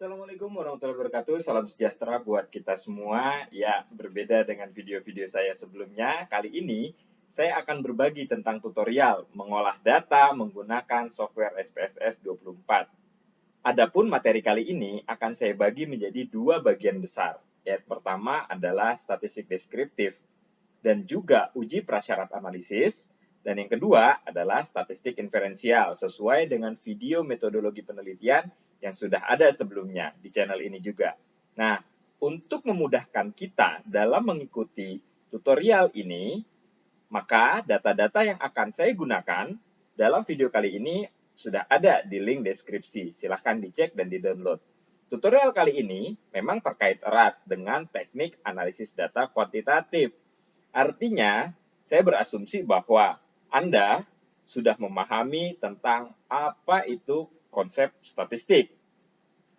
Assalamualaikum warahmatullahi wabarakatuh. Salam sejahtera buat kita semua. Ya, berbeda dengan video-video saya sebelumnya, kali ini saya akan berbagi tentang tutorial mengolah data menggunakan software SPSS 24. Adapun materi kali ini akan saya bagi menjadi dua bagian besar. Yang pertama adalah statistik deskriptif dan juga uji prasyarat analisis. Dan yang kedua adalah statistik inferensial sesuai dengan video metodologi penelitian yang sudah ada sebelumnya di channel ini juga. Nah, untuk memudahkan kita dalam mengikuti tutorial ini, maka data-data yang akan saya gunakan dalam video kali ini sudah ada di link deskripsi. Silahkan dicek dan di-download. Tutorial kali ini memang terkait erat dengan teknik analisis data kuantitatif. Artinya, saya berasumsi bahwa Anda sudah memahami tentang apa itu konsep statistik.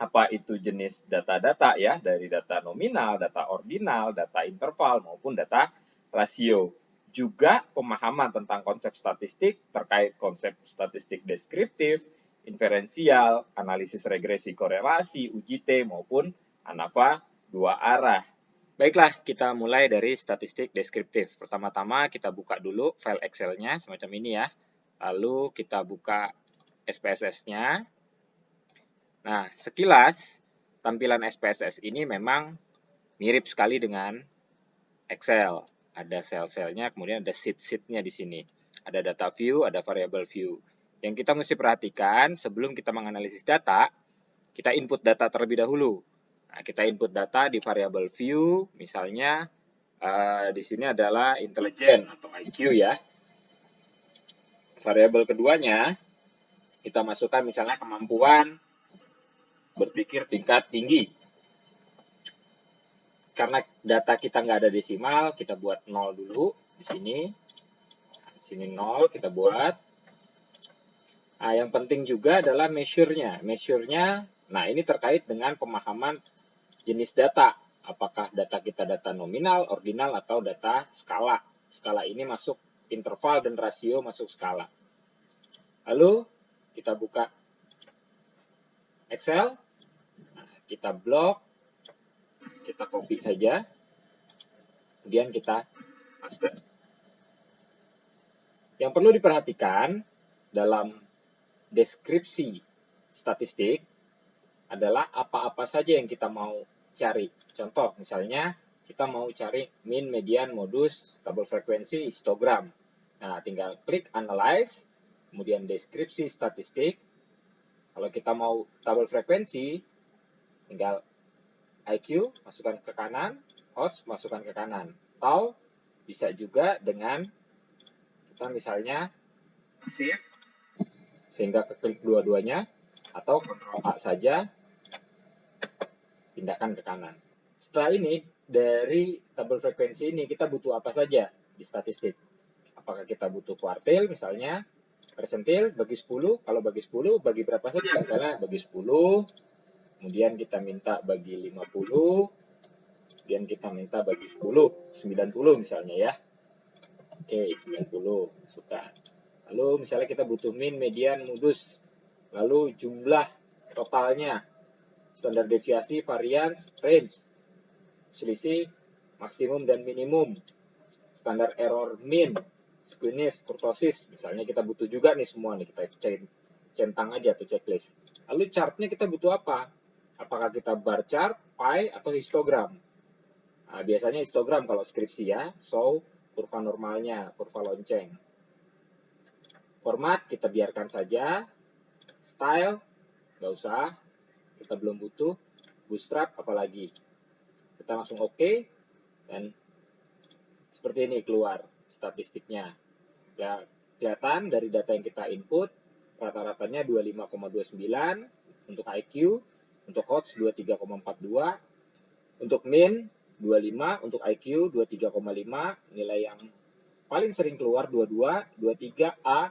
Apa itu jenis data-data ya, dari data nominal, data ordinal, data interval, maupun data rasio. Juga pemahaman tentang konsep statistik terkait konsep statistik deskriptif, inferensial, analisis regresi korelasi, uji T, maupun ANAVA dua arah. Baiklah, kita mulai dari statistik deskriptif. Pertama-tama kita buka dulu file Excel-nya semacam ini ya. Lalu kita buka SPSS-nya. Nah, sekilas tampilan SPSS ini memang mirip sekali dengan Excel. Ada sel-selnya, kemudian ada sheet-sheetnya di sini. Ada data view, ada variable view. Yang kita mesti perhatikan sebelum kita menganalisis data, kita input data terlebih dahulu. Nah, kita input data di variable view, misalnya di sini adalah intelligent atau IQ ya. Variabel keduanya kita masukkan misalnya kemampuan berpikir tingkat tinggi. Karena data kita nggak ada desimal, kita buat 0 dulu di sini. Nah, di sini 0 kita buat. Nah, yang penting juga adalah measure-nya. Measure-nya, nah ini terkait dengan pemahaman jenis data. Apakah data kita data nominal, ordinal, atau data skala. Skala ini masuk interval dan rasio masuk skala. Lalu kita buka Excel. Nah, kita blok. Kita copy saja. Kemudian kita paste. Yang perlu diperhatikan dalam deskripsi statistik adalah apa-apa saja yang kita mau cari. Contoh, misalnya kita mau cari mean, median, modus, tabel frekuensi, histogram. Nah, tinggal klik analyze, kemudian deskripsi statistik. Kalau kita mau tabel frekuensi, tinggal IQ masukkan ke kanan, odds masukkan ke kanan. Atau bisa juga dengan kita misalnya shift sehingga keklik dua-duanya, atau Ctrl A saja, pindahkan ke kanan. Setelah ini, dari tabel frekuensi ini kita butuh apa saja di statistik. Apakah kita butuh kuartil misalnya, persentil, bagi 10, kalau bagi 10, bagi berapa saja? Misalnya bagi 10, kemudian kita minta bagi 50, kemudian kita minta bagi 10, 90 misalnya ya. Oke, 90, masukkan. Lalu misalnya kita butuh mean, median, modus. Lalu jumlah totalnya, standar deviasi, varians, range, selisih, maksimum dan minimum, standar error mean, skewness, kurtosis. Misalnya kita butuh juga nih semua nih, kita centang aja tuh checklist. Lalu chartnya kita butuh apa? Apakah kita bar chart, pie, atau histogram? Nah, biasanya histogram kalau skripsi ya, show kurva normalnya, kurva lonceng. Format kita biarkan saja. Style, nggak usah. Kita belum butuh. Bootstrap apalagi. Kita langsung OK. Dan seperti ini keluar statistiknya. Ya, kelihatan dari data yang kita input, rata-ratanya 25,29 untuk IQ, untuk HOTS 23,42, untuk min 25, untuk IQ 23,5, nilai yang paling sering keluar 22, 23, A.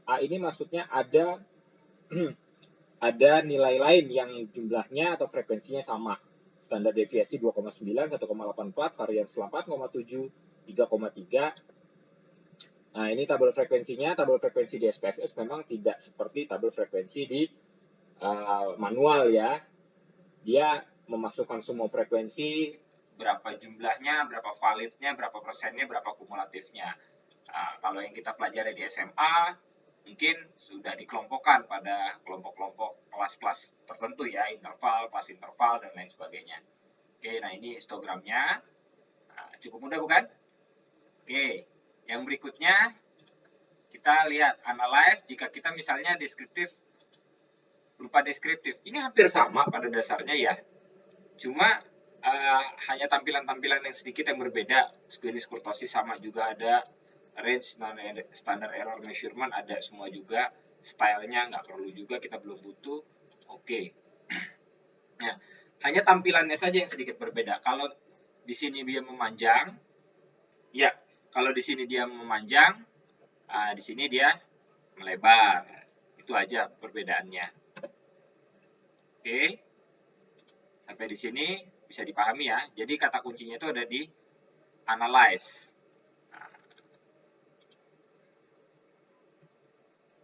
A ini maksudnya ada ada nilai lain yang jumlahnya atau frekuensinya sama. Standar deviasi 2,9, 1,84, varians 8,7, 3,3. Nah, ini tabel frekuensinya. Tabel frekuensi di SPSS memang tidak seperti tabel frekuensi di manual ya. dia memasukkan semua frekuensi, berapa jumlahnya, berapa validnya, berapa persennya, berapa kumulatifnya. Nah, kalau yang kita pelajari di SMA, mungkin sudah dikelompokkan pada kelompok-kelompok kelas-kelas tertentu ya, interval, kelas interval, dan lain sebagainya. Oke, nah ini histogramnya. Nah, cukup mudah bukan? Oke, yang berikutnya kita lihat analyze jika kita misalnya deskriptif berupa deskriptif. Ini hampir sama pada dasarnya ya. Cuma hanya tampilan-tampilan yang sedikit yang berbeda. Squeamish kurtosis sama juga ada, range standard error measurement ada semua juga. Stylenya nggak perlu juga, kita belum butuh. Oke. Nah, hanya tampilannya saja yang sedikit berbeda. Kalau di sini dia memanjang, ya. Kalau di sini dia memanjang, di sini dia melebar. Itu aja perbedaannya. Oke. Sampai di sini bisa dipahami ya. Jadi kata kuncinya itu ada di analyze.